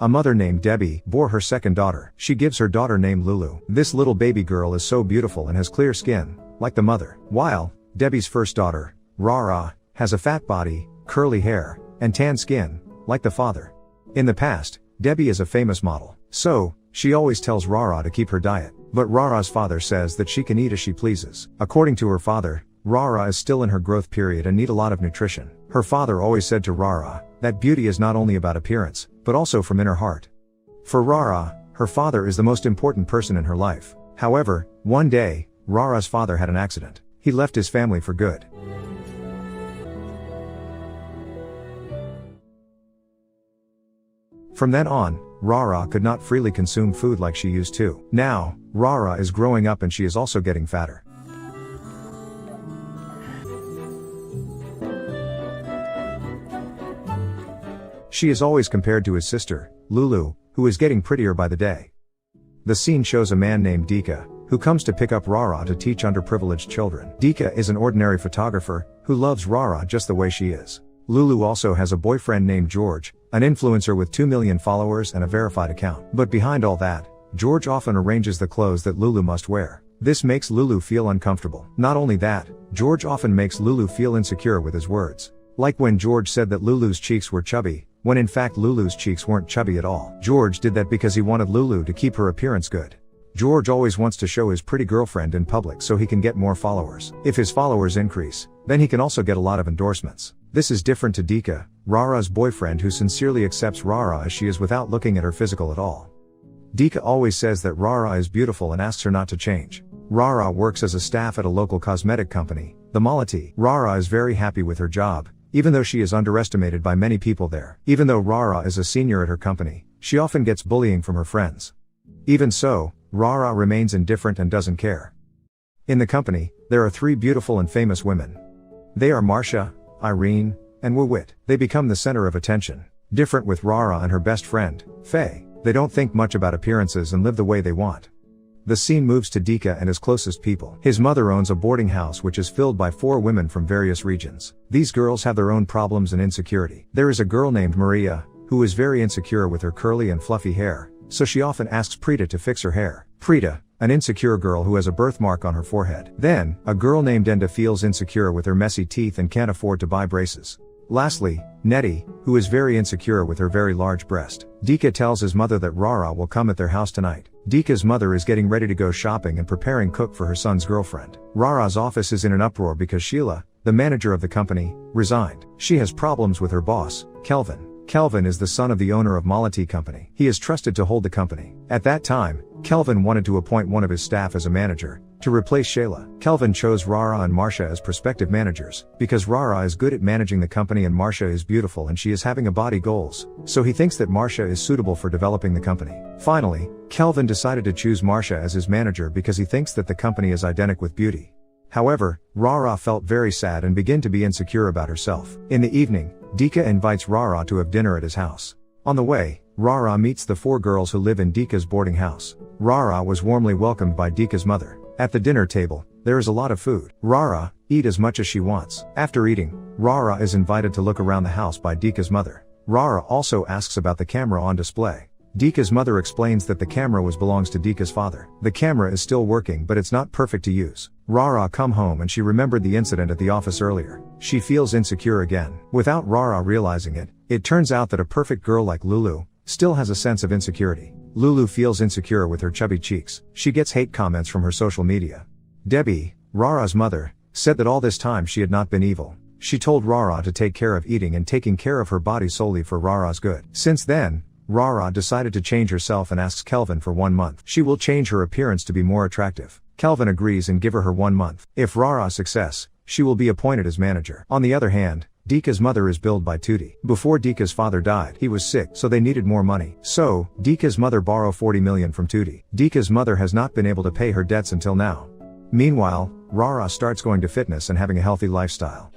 A mother named Debbie bore her second daughter. She gives her daughter named Lulu. This little baby girl is so beautiful and has clear skin, like the mother. While Debbie's first daughter, Rara, has a fat body, curly hair, and tan skin, like the father. In the past, Debbie is a famous model. So, she always tells Rara to keep her diet. But Rara's father says that she can eat as she pleases. According to her father, Rara is still in her growth period and need a lot of nutrition. Her father always said to Rara that beauty is not only about appearance, but also from inner heart. For Rara, her father is the most important person in her life. However, one day, Rara's father had an accident. He left his family for good. From then on, Rara could not freely consume food like she used to. Now, Rara is growing up and she is also getting fatter. She is always compared to his sister, Lulu, who is getting prettier by the day. The scene shows a man named Dika, who comes to pick up Rara to teach underprivileged children. Dika is an ordinary photographer, who loves Rara just the way she is. Lulu also has a boyfriend named George, an influencer with 2 million followers and a verified account. But behind all that, George often arranges the clothes that Lulu must wear. This makes Lulu feel uncomfortable. Not only that, George often makes Lulu feel insecure with his words. Like when George said that Lulu's cheeks were chubby, when in fact Lulu's cheeks weren't chubby at all. George did that because he wanted Lulu to keep her appearance good. George always wants to show his pretty girlfriend in public so he can get more followers. If his followers increase, then he can also get a lot of endorsements. This is different to Dika, Rara's boyfriend, who sincerely accepts Rara as she is without looking at her physical at all. Dika always says that Rara is beautiful and asks her not to change. Rara works as a staff at a local cosmetic company, the Malati. Rara is very happy with her job, even though she is underestimated by many people there. Even though Rara is a senior at her company, she often gets bullying from her friends. Even so, Rara remains indifferent and doesn't care. In the company, there are 3 beautiful and famous women. They are Marcia, Irene, and Wawit. They become the center of attention. Different with Rara and her best friend, Faye. They don't think much about appearances and live the way they want. The scene moves to Dika and his closest people. His mother owns a boarding house which is filled by 4 women from various regions. These girls have their own problems and insecurity. There is a girl named Maria, who is very insecure with her curly and fluffy hair, so she often asks Preeta to fix her hair. Preeta, an insecure girl who has a birthmark on her forehead. Then, a girl named Enda feels insecure with her messy teeth and can't afford to buy braces. Lastly, Nettie, who is very insecure with her very large breast. Dika tells his mother that Rara will come at their house tonight. Dika's mother is getting ready to go shopping and preparing cook for her son's girlfriend. Rara's office is in an uproar because Sheila, the manager of the company, resigned. She has problems with her boss, Kelvin. Kelvin is the son of the owner of Malati Company. He is trusted to hold the company. At that time, Kelvin wanted to appoint one of his staff as a manager, to replace Sheila. Kelvin chose Rara and Marcia as prospective managers, because Rara is good at managing the company and Marcia is beautiful and she is having a body goals, so he thinks that Marcia is suitable for developing the company. Finally, Kelvin decided to choose Marcia as his manager because he thinks that the company is identical with beauty. However, Rara felt very sad and began to be insecure about herself. In the evening, Dika invites Rara to have dinner at his house. On the way, Rara meets the 4 girls who live in Dika's boarding house. Rara was warmly welcomed by Dika's mother. At the dinner table, there is a lot of food. Rara, eat as much as she wants. After eating, Rara is invited to look around the house by Dika's mother. Rara also asks about the camera on display. Dika's mother explains that the camera belongs to Dika's father. The camera is still working but it's not perfect to use. Rara come home and she remembered the incident at the office earlier. She feels insecure again. Without Rara realizing it, it turns out that a perfect girl like Lulu still has a sense of insecurity. Lulu feels insecure with her chubby cheeks. She gets hate comments from her social media. Debbie, Rara's mother, said that all this time she had not been evil. She told Rara to take care of eating and taking care of her body solely for Rara's good. Since then, Rara decided to change herself and asks Kelvin for 1 month. She will change her appearance to be more attractive. Kelvin agrees and give her 1 month. If Rara success, she will be appointed as manager. On the other hand, Dika's mother is billed by Tutti. Before Dika's father died, he was sick, so they needed more money. So, Dika's mother borrowed 40 million from Tutti. Dika's mother has not been able to pay her debts until now. Meanwhile, Rara starts going to fitness and having a healthy lifestyle.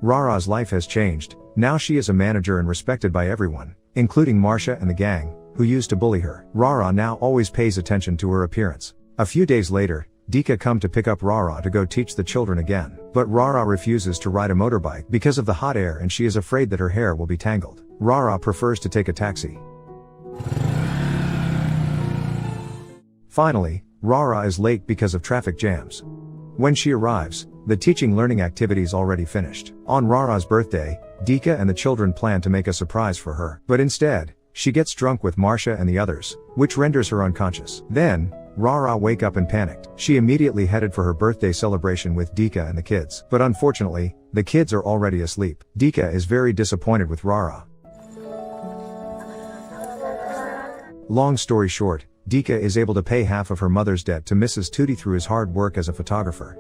Rara's life has changed. Now she is a manager and respected by everyone, including Marcia and the gang, who used to bully her. Rara now always pays attention to her appearance. A few days later, Dika come to pick up Rara to go teach the children again. But Rara refuses to ride a motorbike because of the hot air and she is afraid that her hair will be tangled. Rara prefers to take a taxi. Finally, Rara is late because of traffic jams. When she arrives, the teaching learning activities already finished. On Rara's birthday, Dika and the children plan to make a surprise for her. But instead, she gets drunk with Marcia and the others, which renders her unconscious. Then, Rara wake up and panicked. She immediately headed for her birthday celebration with Dika and the kids. But unfortunately, the kids are already asleep. Dika is very disappointed with Rara. Long story short, Dika is able to pay half of her mother's debt to Mrs. Tootie through his hard work as a photographer.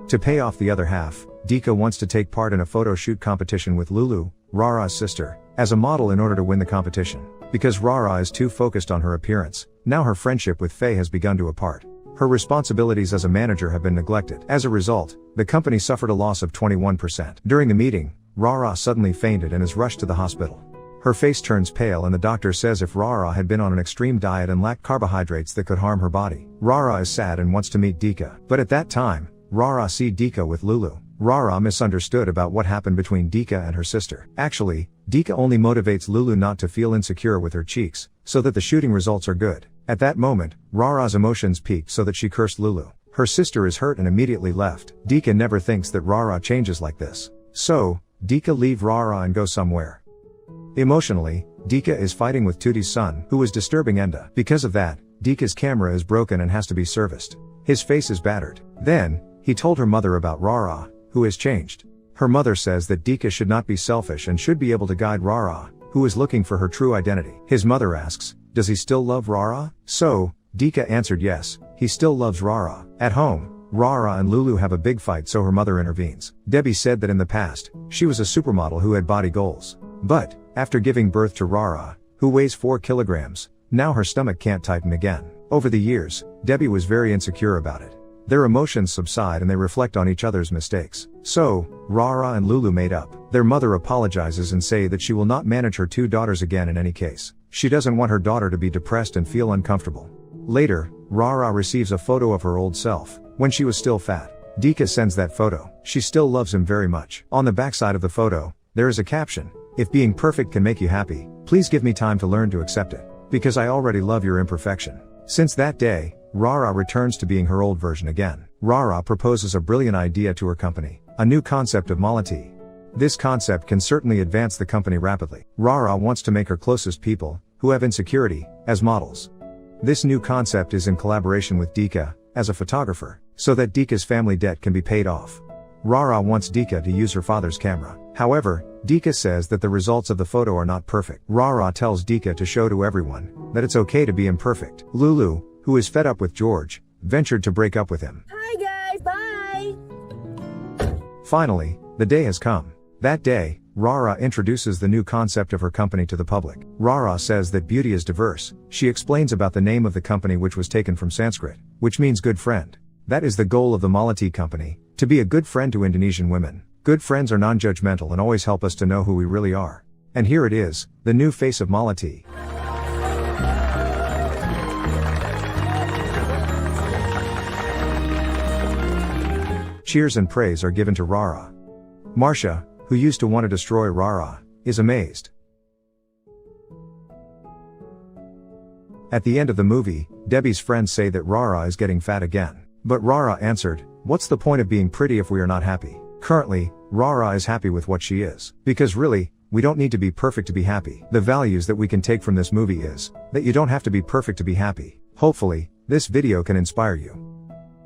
To pay off the other half, Dika wants to take part in a photo shoot competition with Lulu, Rara's sister, as a model in order to win the competition. Because Rara is too focused on her appearance, now her friendship with Faye has begun to apart. Her responsibilities as a manager have been neglected. As a result, the company suffered a loss of 21%. During the meeting, Rara suddenly fainted and is rushed to the hospital. Her face turns pale and the doctor says if Rara had been on an extreme diet and lacked carbohydrates that could harm her body. Rara is sad and wants to meet Dika. But at that time, Rara sees Dika with Lulu. Rara misunderstood about what happened between Dika and her sister. Actually, Dika only motivates Lulu not to feel insecure with her cheeks, so that the shooting results are good. At that moment, Rara's emotions peaked so that she cursed Lulu. Her sister is hurt and immediately left. Dika never thinks that Rara changes like this. So, Dika leave Rara and go somewhere. Emotionally, Dika is fighting with Tootie's son, who is disturbing Enda. Because of that, Dika's camera is broken and has to be serviced. His face is battered. Then, he told her mother about Rara, who has changed. Her mother says that Dika should not be selfish and should be able to guide Rara, who is looking for her true identity. His mother asks, does he still love Rara? So, Dika answered yes, he still loves Rara. At home, Rara and Lulu have a big fight so her mother intervenes. Debbie said that in the past, she was a supermodel who had body goals. But, after giving birth to Rara, who weighs 4 kilograms, now her stomach can't tighten again. Over the years, Debbie was very insecure about it. Their emotions subside and they reflect on each other's mistakes. So, Rara and Lulu made up. Their mother apologizes and say that she will not manage her 2 daughters again in any case. She doesn't want her daughter to be depressed and feel uncomfortable. Later, Rara receives a photo of her old self, when she was still fat. Dika sends that photo. She still loves him very much. On the backside of the photo, there is a caption. If being perfect can make you happy, please give me time to learn to accept it. Because I already love your imperfection. Since that day, Rara returns to being her old version again. Rara proposes a brilliant idea to her company, a new concept of malati. This concept can certainly advance the company rapidly. Rara wants to make her closest people, who have insecurity, as models. This new concept is in collaboration with Dika, as a photographer, so that Dika's family debt can be paid off. Rara wants Dika to use her father's camera. However, Dika says that the results of the photo are not perfect. Rara tells Dika to show to everyone that it's okay to be imperfect. Lulu, who is fed up with George, ventured to break up with him. Hi guys, bye! Finally, the day has come. That day, Rara introduces the new concept of her company to the public. Rara says that beauty is diverse. She explains about the name of the company, which was taken from Sanskrit, which means good friend. That is the goal of the Malati company, to be a good friend to Indonesian women. Good friends are non-judgmental and always help us to know who we really are. And here it is, the new face of Malati. Cheers and praise are given to Rara. Marcia, who used to want to destroy Rara, is amazed. At the end of the movie, Debbie's friends say that Rara is getting fat again. But Rara answered, what's the point of being pretty if we are not happy? Currently, Rara is happy with what she is. Because really, we don't need to be perfect to be happy. The values that we can take from this movie is, that you don't have to be perfect to be happy. Hopefully, this video can inspire you.